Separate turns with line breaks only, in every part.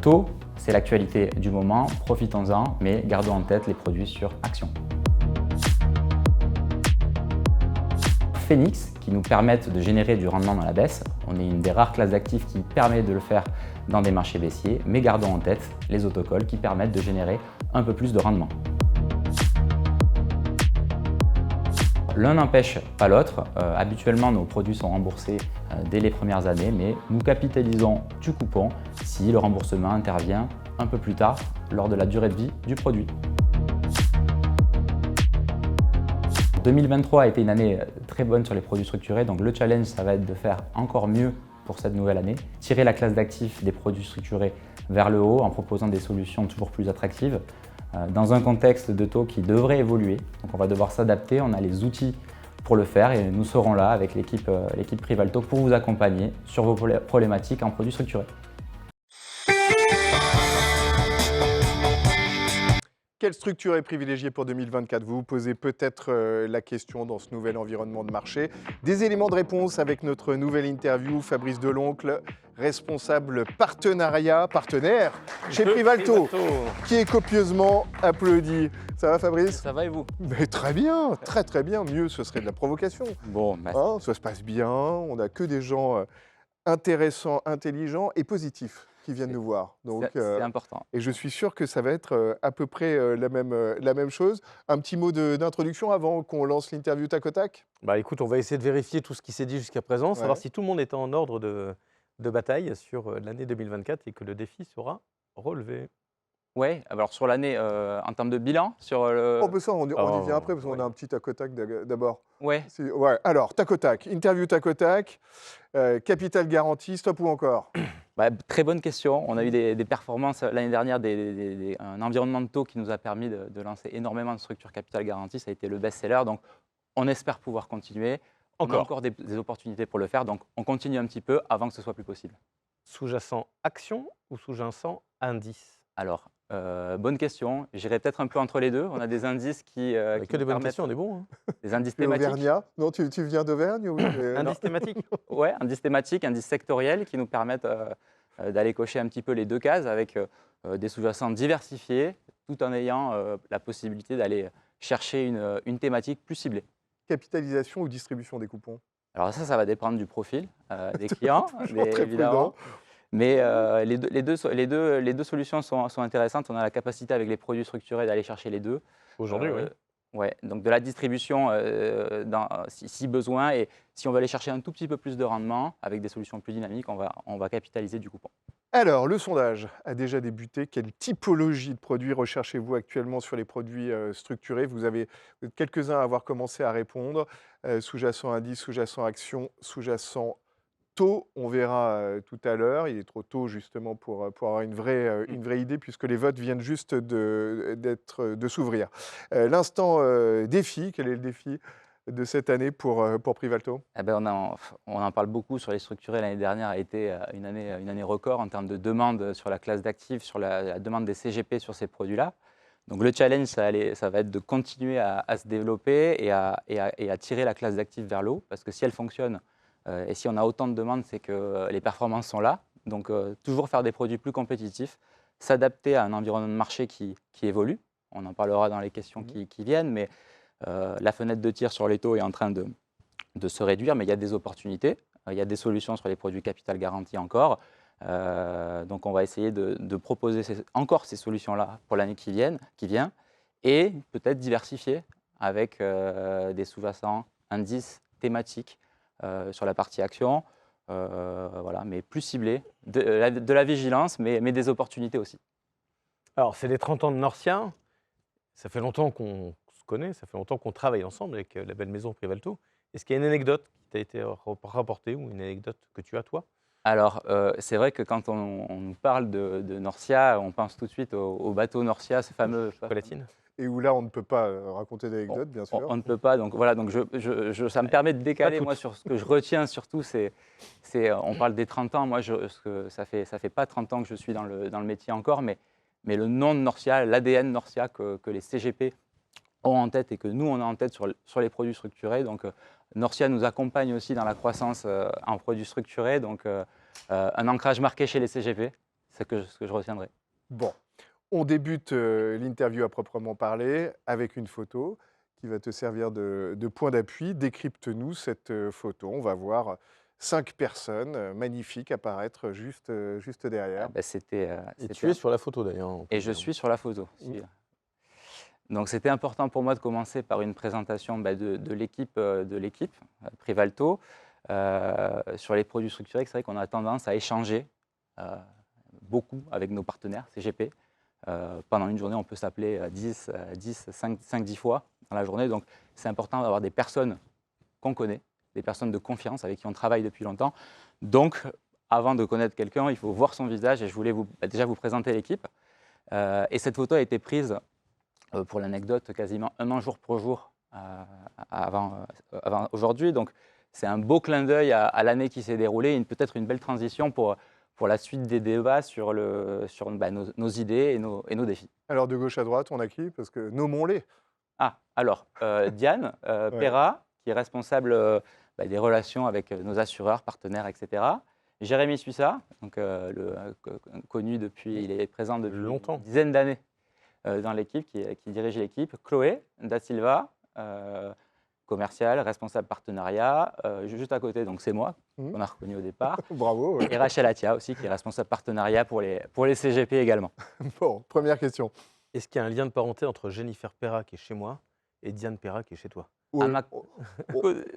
Taux, c'est l'actualité du moment, profitons-en, mais gardons en tête les produits sur action. Phoenix, qui nous permettent de générer du rendement dans la baisse. On est une des rares classes d'actifs qui permet de le faire dans des marchés baissiers, mais gardons en tête les autocolls qui permettent de générer un peu plus de rendement. L'un n'empêche pas l'autre. Habituellement, nos produits sont remboursés dès les premières années, mais nous capitalisons du coupon si le remboursement intervient un peu plus tard lors de la durée de vie du produit. 2023 a été une année très bonne sur les produits structurés, donc le challenge, ça va être de faire encore mieux pour cette nouvelle année. Tirer la classe d'actifs des produits structurés vers le haut en proposant des solutions toujours plus attractives. Dans un contexte de taux qui devrait évoluer, donc on va devoir s'adapter, on a les outils pour le faire et nous serons là avec l'équipe Privalto pour vous accompagner sur vos problématiques en produits structurés.
Quelle structure est privilégiée pour 2024? Vous vous posez peut-être la question dans ce nouvel environnement de marché. Des éléments de réponse avec notre nouvelle interview, Fabrice Deloncle, responsable partenariat, partenaire chez Privalto, qui est copieusement applaudi. Ça va Fabrice?
Ça va et vous?
Mais très bien, très bien. Mieux, ce serait de la provocation.
Bon,
Hein, ça se passe bien, on n'a que des gens intéressants, intelligents et positifs qui viennent nous voir. Donc,
c'est important.
Et je suis sûr que ça va être à peu près la même chose. Un petit mot d'introduction avant qu'on lance l'interview tac au tac?
Bah écoute, on va essayer de vérifier tout ce qui s'est dit jusqu'à présent, savoir si tout le monde est en ordre de bataille sur l'année 2024 et que le défi sera relevé.
Ouais, alors sur l'année, en termes de bilan, sur le...
Oh, ben ça, on y vient après parce qu'on a un petit tac au tac d'abord.
Ouais.
Ouais. Alors, tac au tac, interview tac au tac, capital garanti, stop ou encore?
Bah, très bonne question. On a eu des performances l'année dernière, un environnement de taux qui nous a permis de lancer énormément de structures capital garantie. Ça a été le best-seller. Donc, on espère pouvoir continuer. On a encore des opportunités pour le faire. Donc, on continue un petit peu avant que ce soit plus possible.
Sous-jacent action ou sous-jacent indice?
Alors, bonne question. J'irai peut-être un peu entre les deux. On a des indices qui
Que des bonnes
permettent...
questions, on est bon. Hein.
Des indices
Tu es
thématiques.
Auvergnat? Non, tu viens d'Auvergne? Oui,
Indice thématique?
Ouais, indices thématiques, indices sectoriels qui nous permettent d'aller cocher un petit peu les deux cases avec des sous-jacents diversifiés tout en ayant la possibilité d'aller chercher une thématique plus ciblée.
Capitalisation ou distribution des coupons?
Alors ça va dépendre du profil des clients,
très
évidemment. Mais les deux solutions sont intéressantes. On a la capacité avec les produits structurés d'aller chercher les deux.
Aujourd'hui, oui.
Ouais, donc de la distribution si besoin, et si on veut aller chercher un tout petit peu plus de rendement avec des solutions plus dynamiques, on va capitaliser du coupon.
Alors, le sondage a déjà débuté. Quelle typologie de produits recherchez-vous actuellement sur les produits structurés? Vous êtes quelques-uns à avoir commencé à répondre. Sous-jacent indice, sous-jacent action, sous-jacent taux. On verra tout à l'heure. Il est trop tôt justement pour avoir une vraie idée puisque les votes viennent juste de s'ouvrir. L'instant défi, quel est le défi de cette année pour Privalto?
Eh ben, on en parle beaucoup sur les structurés. L'année dernière a été une année record en termes de demande sur la classe d'actifs, sur la demande des CGP sur ces produits-là. Donc le challenge, ça va être de continuer à se développer et à tirer la classe d'actifs vers le haut, parce que si elle fonctionne et si on a autant de demandes, c'est que les performances sont là. Donc toujours faire des produits plus compétitifs, s'adapter à un environnement de marché qui évolue. On en parlera dans les questions qui viennent, mais la fenêtre de tir sur les taux est en train de se réduire, mais il y a des opportunités. Il y a des solutions sur les produits capital garantis encore. Donc on va essayer de proposer encore ces solutions-là pour l'année qui vient, et peut-être diversifier avec des sous-jacents, indices thématiques sur la partie action, voilà, mais plus ciblés, de la vigilance, mais des opportunités aussi.
Alors, c'est les 30 ans de Norcia. Ça fait longtemps qu'on se connaît, ça fait longtemps qu'on travaille ensemble avec la belle maison Privalto. Est-ce qu'il y a une anecdote qui t'a été rapportée ou une anecdote que tu as, toi?
Alors, c'est vrai que quand on nous parle de Norcia, on pense tout de suite au bateau Norcia, ce fameux...
Chocolatine.
Et où là, on ne peut pas raconter d'anecdotes, bien sûr.
On ne peut pas, donc voilà, donc ça me permet de décaler. Moi, sur ce que je retiens surtout, on parle des 30 ans. Moi, ça fait pas 30 ans que je suis dans le métier encore, mais le nom de Norcia, l'ADN Norcia que les CGP ont en tête et que nous, on a en tête sur les produits structurés. Donc, Norcia nous accompagne aussi dans la croissance en produits structurés. Donc, un ancrage marqué chez les CGP, ce que je retiendrai.
Bon, on débute l'interview à proprement parler avec une photo qui va te servir de point d'appui. Décrypte-nous cette photo. On va voir 5 personnes magnifiques apparaître juste derrière.
Et tu es sur la photo d'ailleurs. on peut
Et je
dire.
suis sur la photo. Donc c'était important pour moi de commencer par une présentation de l'équipe Privalto sur les produits structurés. C'est vrai qu'on a tendance à échanger beaucoup avec nos partenaires CGP. Pendant une journée, on peut s'appeler 5-10 fois dans la journée. Donc c'est important d'avoir des personnes qu'on connaît, des personnes de confiance avec qui on travaille depuis longtemps. Donc avant de connaître quelqu'un, il faut voir son visage et je voulais déjà vous présenter l'équipe. Et cette photo a été prise, pour l'anecdote, quasiment un an jour pour jour avant aujourd'hui. Donc c'est un beau clin d'œil à l'année qui s'est déroulée et peut-être une belle transition pour la suite des débats sur nos idées et nos défis.
Alors de gauche à droite, on a qui? Parce que nommons-les.
Alors Diane Perra, qui est responsable des relations avec nos assureurs, partenaires, etc. Jérémy Suissa, donc, connu depuis, il est présent depuis
Longtemps.
une dizaine d'années dans l'équipe, qui dirige l'équipe. Chloé Da Silva, commercial, responsable partenariat, juste à côté, donc c'est moi, qu'on a reconnu au départ.
Bravo. ouais.
Et Rachel Atia aussi, qui est responsable partenariat pour les CGP également.
Bon, première question.
Est-ce qu'il y a un lien de parenté entre Jennifer Perra qui est chez moi et Diane Perra qui est chez toi?
Ouais,
ma-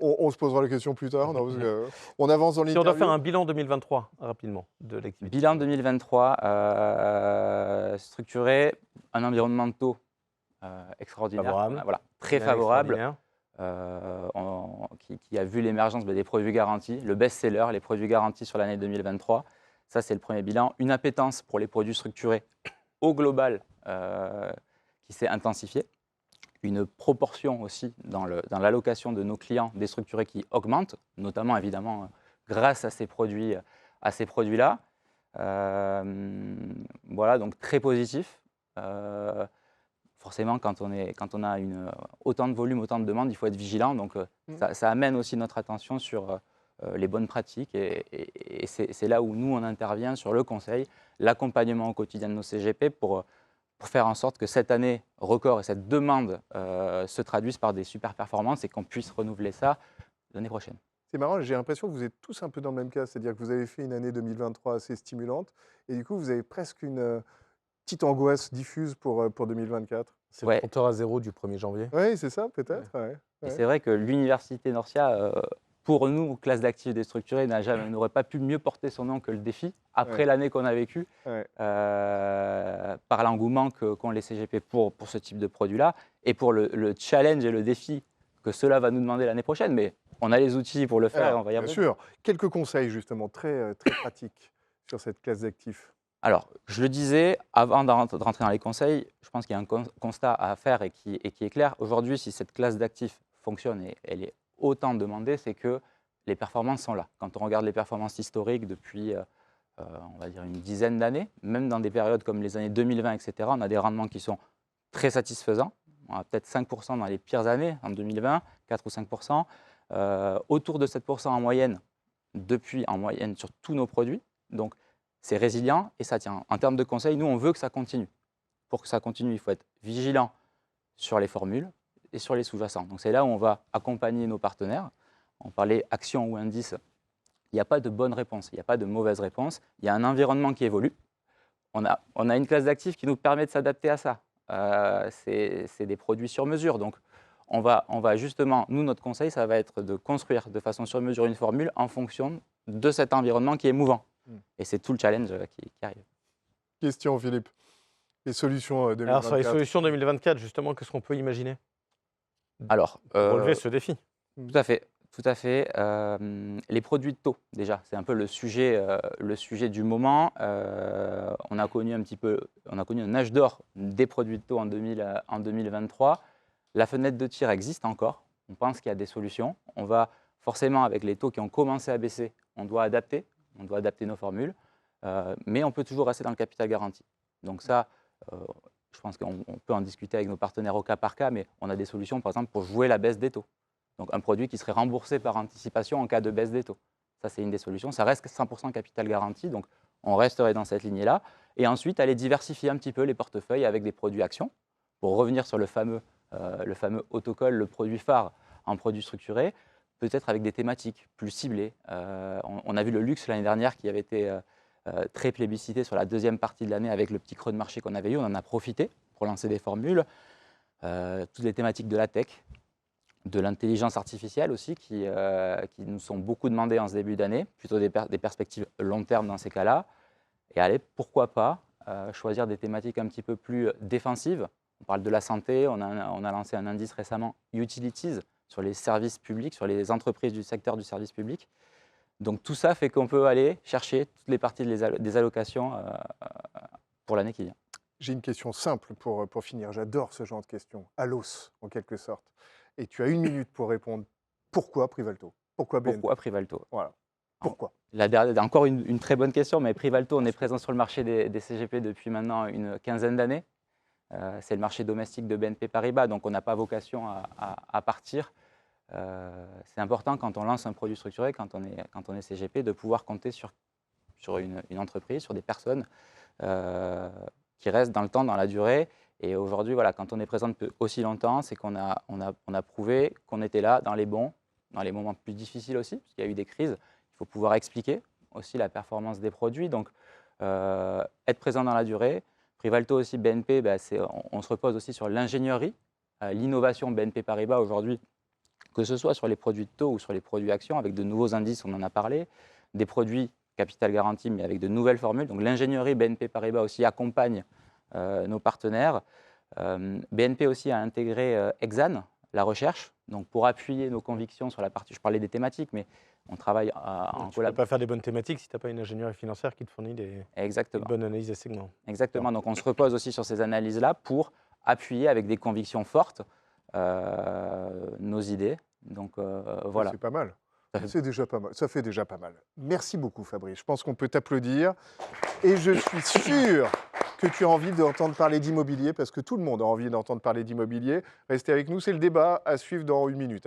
on se posera la question plus tard. Non, parce que, on avance dans
Si on doit
l'interview.
faire un bilan 2023, rapidement, de l'activité.
Bilan 2023, structuré, un environnement de taux extraordinaire,
Favorable.
voilà, très
Bien
favorable,
extraordinaire.
qui a vu l'émergence des produits garantis, le best-seller, les produits garantis sur l'année 2023. Ça, c'est le premier bilan. Une appétence pour les produits structurés au global qui s'est intensifiée. Une proportion aussi dans l'allocation de nos clients des structurés qui augmente, notamment évidemment grâce à ces produits-là. Voilà, donc très positif. Forcément, quand on a autant de volume, autant de demandes, il faut être vigilant. Donc ça amène aussi notre attention sur les bonnes pratiques et c'est là où nous, on intervient sur le conseil, l'accompagnement au quotidien de nos CGP pour faire en sorte que cette année record et cette demande se traduisent par des super performances et qu'on puisse renouveler ça l'année prochaine.
C'est marrant, j'ai l'impression que vous êtes tous un peu dans le même cas, c'est-à-dire que vous avez fait une année 2023 assez stimulante et du coup vous avez presque une petite angoisse diffuse pour 2024.
C'est
Ouais.
le compteur à zéro du 1er janvier.
Oui, c'est ça peut-être. Ouais.
Et c'est vrai que l'Université Norcia, pour nous, classe d'actifs déstructurés, n'aurait pas pu mieux porter son nom que le défi, après
Ouais.
l'année qu'on a vécue,
Ouais.
par l'engouement qu'ont les CGP pour ce type de produit-là, et pour le challenge et le défi que cela va nous demander l'année prochaine. Mais on a les outils pour le faire, et
Alors,
on va y
bien
arriver.
sûr, quelques conseils justement très pratiques sur cette classe d'actifs.
Alors, je le disais, avant de rentrer dans les conseils, je pense qu'il y a un constat à faire et qui est clair. Aujourd'hui, si cette classe d'actifs fonctionne et elle est autant demandée, c'est que les performances sont là. Quand on regarde les performances historiques depuis, on va dire, une dizaine d'années, même dans des périodes comme les années 2020, etc., on a des rendements qui sont très satisfaisants. On a peut-être 5% dans les pires années, en 2020, 4 ou 5%. Autour de 7% en moyenne, en moyenne sur tous nos produits. Donc, c'est résilient et ça tient. En termes de conseils, nous, on veut que ça continue. Pour que ça continue, il faut être vigilant sur les formules et sur les sous-jacents. Donc, c'est là où on va accompagner nos partenaires. On parlait action ou indice. Il n'y a pas de bonne réponse, il n'y a pas de mauvaise réponse. Il y a un environnement qui évolue. On a une classe d'actifs qui nous permet de s'adapter à ça. C'est des produits sur mesure. Donc, on va justement, nous, notre conseil, ça va être de construire de façon sur mesure une formule en fonction de cet environnement qui est mouvant. Et c'est tout le challenge qui arrive.
Question Philippe. Les solutions 2024.
Alors sur les solutions 2024, justement, qu'est-ce qu'on peut imaginer
Alors,
pour relever ce défi?
tout à fait. Les produits de taux, déjà, c'est un peu le sujet du moment. On a connu un âge d'or des produits de taux en 2023. La fenêtre de tir existe encore. On pense qu'il y a des solutions. On va forcément, avec les taux qui ont commencé à baisser, on doit adapter nos formules. Mais on peut toujours rester dans le capital garanti. Donc ça, je pense qu'on peut en discuter avec nos partenaires au cas par cas, mais on a des solutions, par exemple, pour jouer la baisse des taux. Donc un produit qui serait remboursé par anticipation en cas de baisse des taux. Ça, c'est une des solutions. Ça reste 100% capital garanti, donc on resterait dans cette lignée-là. Et ensuite, aller diversifier un petit peu les portefeuilles avec des produits actions. Pour revenir sur le fameux autocolle, le produit phare en produit structuré, peut-être avec des thématiques plus ciblées. On a vu le luxe l'année dernière qui avait été très plébiscité sur la deuxième partie de l'année avec le petit creux de marché qu'on avait eu. On en a profité pour lancer des formules. Toutes les thématiques de la tech, de l'intelligence artificielle aussi, qui nous sont beaucoup demandées en ce début d'année, plutôt des perspectives long terme dans ces cas-là. Et allez, pourquoi pas choisir des thématiques un petit peu plus défensives. On parle de la santé, on a lancé un indice récemment, Utilities, sur les services publics, sur les entreprises du secteur du service public. Donc tout ça fait qu'on peut aller chercher toutes les parties des allocations pour l'année qui vient.
J'ai une question simple pour finir. J'adore ce genre de questions, à l'os en quelque sorte. Et tu as 1 minute pour répondre. Pourquoi Privalto? Pourquoi BNP?
Pourquoi Privalto?
Voilà. Pourquoi?
Encore une très bonne question, mais Privalto, on est présent sur le marché des CGP depuis maintenant une quinzaine d'années. C'est le marché domestique de BNP Paribas, donc on n'a pas vocation à partir. C'est important quand on lance un produit structuré, quand on est CGP, de pouvoir compter sur une entreprise, sur des personnes qui restent dans le temps, dans la durée. Et aujourd'hui, voilà, quand on est présent depuis aussi longtemps, c'est qu'on a prouvé qu'on était là dans les moments plus difficiles aussi, parce qu'il y a eu des crises. Il faut pouvoir expliquer aussi la performance des produits. Donc, être présent dans la durée. Privalto aussi, BNP, on se repose aussi sur l'ingénierie, l'innovation BNP Paribas aujourd'hui, que ce soit sur les produits de taux ou sur les produits actions, avec de nouveaux indices, on en a parlé, des produits capital garanti, mais avec de nouvelles formules. Donc l'ingénierie BNP Paribas aussi accompagne nos partenaires. BNP aussi a intégré Exane, la recherche, donc pour appuyer nos convictions sur la partie, je parlais des thématiques, mais on travaille en
Tu ne peux pas faire des bonnes thématiques si tu n'as pas une ingénierie financière qui te fournit une bonne analyse des segments.
Exactement, donc on se repose aussi sur ces analyses-là pour appuyer avec des convictions fortes nos idées. Donc voilà.
C'est pas mal. C'est déjà pas mal. Ça fait déjà pas mal. Merci beaucoup Fabrice. Je pense qu'on peut t'applaudir. Et je suis sûr que tu as envie d'entendre parler d'immobilier parce que tout le monde a envie d'entendre parler d'immobilier. Restez avec nous, c'est le débat à suivre dans 1 minute.